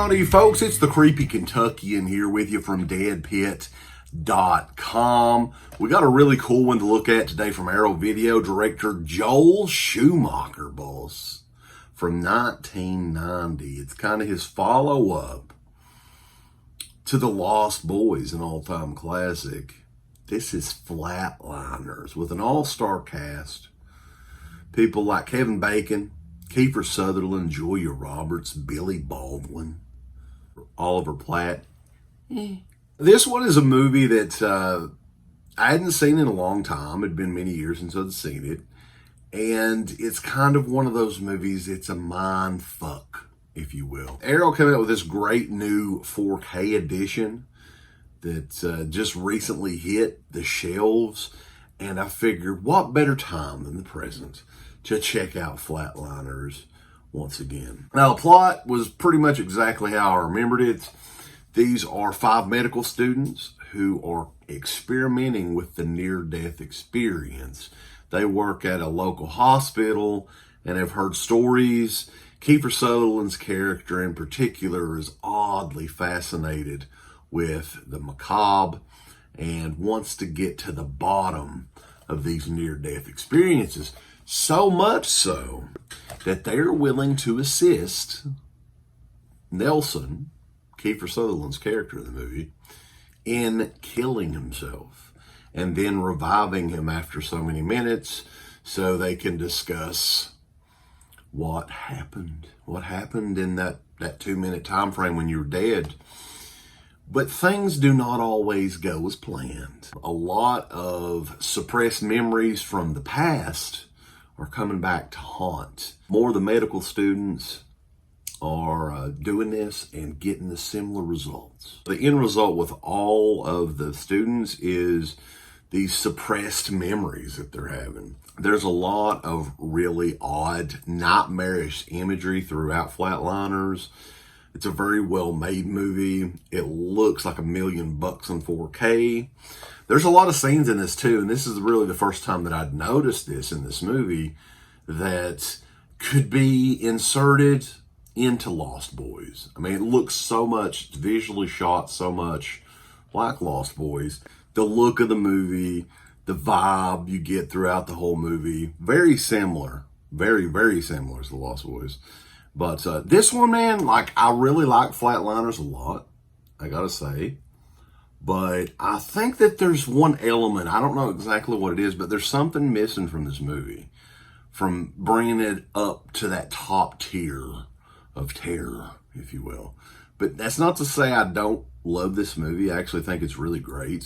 Howdy, folks. It's the Creepy Kentuckian here with you from DEADPIT.com. We got a really cool one to look at today from Arrow Video. Director Joel Schumacher, boss, from 1990. It's kind of his follow-up to The Lost Boys, an all-time classic. This is Flatliners with an all-star cast. People like Kevin Bacon, Kiefer Sutherland, Julia Roberts, Billy Baldwin, Oliver Platt. This one is a movie that I hadn't seen in a long time. It'd been many years since I'd seen it. And it's kind of one of those movies, it's a mind fuck, if you will. Arrow came out with this great new 4K edition that just recently hit the shelves. And I figured, what better time than the present to check out Flatliners once again. Now, the plot was pretty much exactly how I remembered it. These are 5 medical students who are experimenting with the near-death experience. They work at a local hospital and have heard stories. Kiefer Sutherland's character in particular is oddly fascinated with the macabre and wants to get to the bottom of these near-death experiences. So much so that they're willing to assist Nelson, Kiefer Sutherland's character in the movie, in killing himself and then reviving him after so many minutes so they can discuss what happened in that 2-minute time frame when you're dead. But things do not always go as planned. A lot of suppressed memories from the past are coming back to haunt. More of the medical students are doing this and getting the similar results. The end result with all of the students is these suppressed memories that they're having. There's a lot of really odd, nightmarish imagery throughout Flatliners. It's a very well-made movie. It looks like $1 million in 4K. There's a lot of scenes in this too, and this is really the first time that I'd noticed this in this movie that could be inserted into Lost Boys. I mean, it looks so much, visually shot so much like Lost Boys. The look of the movie, the vibe you get throughout the whole movie, very similar, very, very similar to the Lost Boys. But this one, man, like, I really like Flatliners a lot, I gotta say. But I think that there's one element, I don't know exactly what it is, but there's something missing from this movie, from bringing it up to that top tier of terror, if you will. But that's not to say I don't love this movie. I actually think it's really great.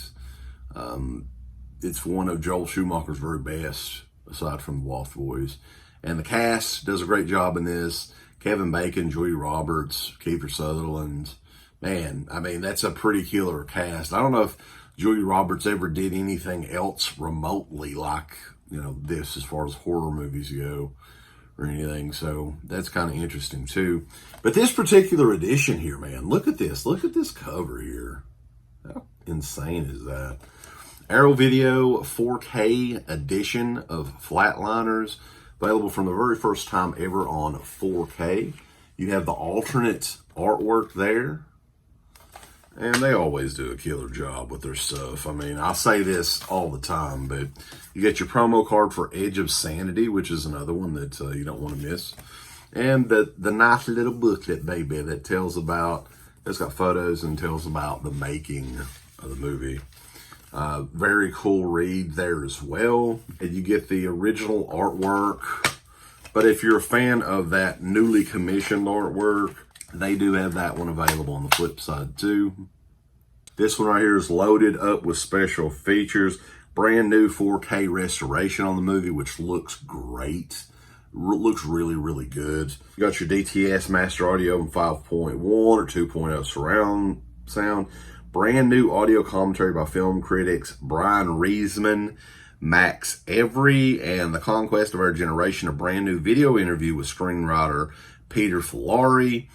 It's one of Joel Schumacher's very best, aside from The Lost Boys. And the cast does a great job in this. Kevin Bacon, Julia Roberts, Kiefer Sutherland. Man, I mean, that's a pretty killer cast. I don't know if Julia Roberts ever did anything else remotely like, you know, this as far as horror movies go or anything. So that's kind of interesting too. But this particular edition here, man, look at this. Look at this cover here. How insane is that? Arrow Video 4K edition of Flatliners, available from the very first time ever on 4K. You have the alternate artwork there. And they always do a killer job with their stuff. I mean, I say this all the time, but you get your promo card for Edge of Sanity, which is another one that you don't want to miss. And the nice little booklet, baby, that tells about, it's got photos and tells about the making of the movie. Very cool read there as well. And you get the original artwork. But if you're a fan of that newly commissioned artwork, they do have that one available on the flip side too. This one right here is loaded up with special features. Brand new 4K restoration on the movie, which looks great. Looks really, really good. You got your DTS Master Audio in 5.1 or 2.0 surround sound. Brand new audio commentary by film critics Brian Reisman, Max Every, and The Conquest of Our Generation. A brand new video interview with screenwriter Peter Filari.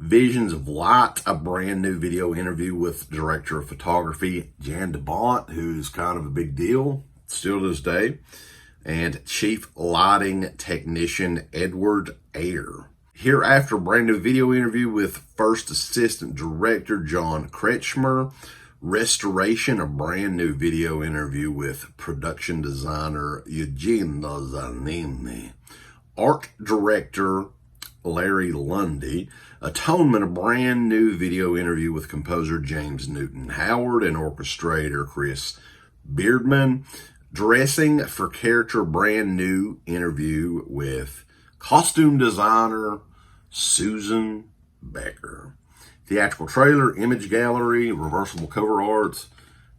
Visions of Light, a brand new video interview with director of photography Jan DeBont, who's kind of a big deal still to this day, and chief lighting technician Edward Ayer. Hereafter, brand new video interview with First Assistant Director John Kretschmer. Restoration, a brand new video interview with Production Designer Eugene Zanini. Art Director Larry Lundy. Atonement, a brand new video interview with composer James Newton Howard and orchestrator Chris Beardman. Dressing for Character, brand new interview with costume designer Susan Becker. Theatrical trailer, image gallery, reversible cover arts.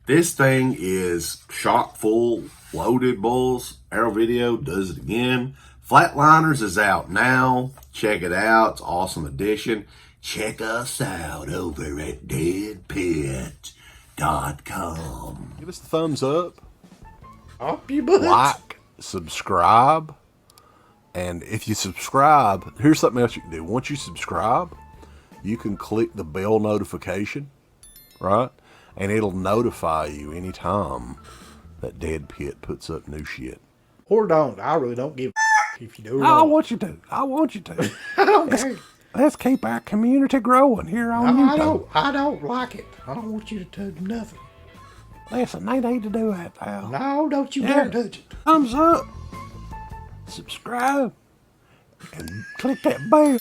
This thing is chock full, loaded bulls. Arrow Video does it again. Flatliners is out now. Check it out. It's an awesome edition. Check us out over at DEADPIT.com. Give us a thumbs up. Up your butt. Like, subscribe. And if you subscribe, here's something else you can do. Once you subscribe, you can click the bell notification, right? And it'll notify you anytime that Dead Pit puts up new shit. Or don't. I really don't give a if you do or I don't. want you to. I want you to. I don't care. Let's keep our community growing here on YouTube. I don't like it. I don't want you to do nothing. Listen, they need to do that, pal. No, don't you dare touch it. Thumbs up. Subscribe. And click that bell.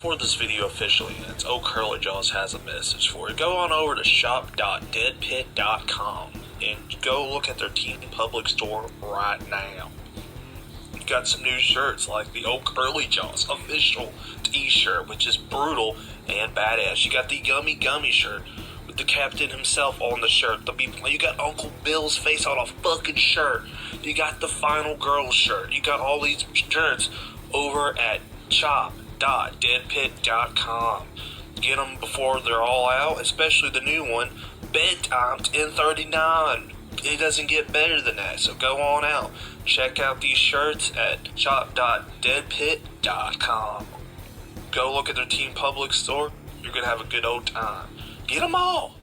For this video officially ends, Old Curly Jaws has a message for you. Go on over to shop.deadpit.com and go look at their Teen Public store right now. You've got some new shirts like the Old Curly Jaws official t-shirt, which is brutal and badass. You got the Yummy Gummy shirt with the captain himself on the shirt. You got Uncle Bill's face on a fucking shirt. You got the Final Girl shirt. You got all these shirts over at shop.deadpit.com. Get them before they're all out, especially the new one, Bedtime 1039. It doesn't get better than that, so go on out. Check out these shirts at shop.deadpit.com. Go look at their Teen Public store. You're going to have a good old time. Get them all!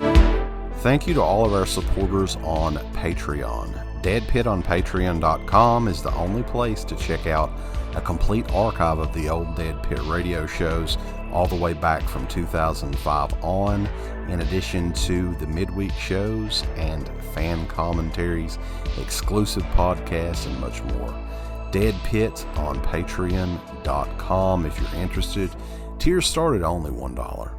Thank you to all of our supporters on Patreon. Dead Pit on Patreon.com is the only place to check out a complete archive of the old Dead Pit radio shows all the way back from 2005 on, in addition to the midweek shows and fan commentaries, exclusive podcasts, and much more. Dead Pit on Patreon.com if you're interested. Tiers start at only $1.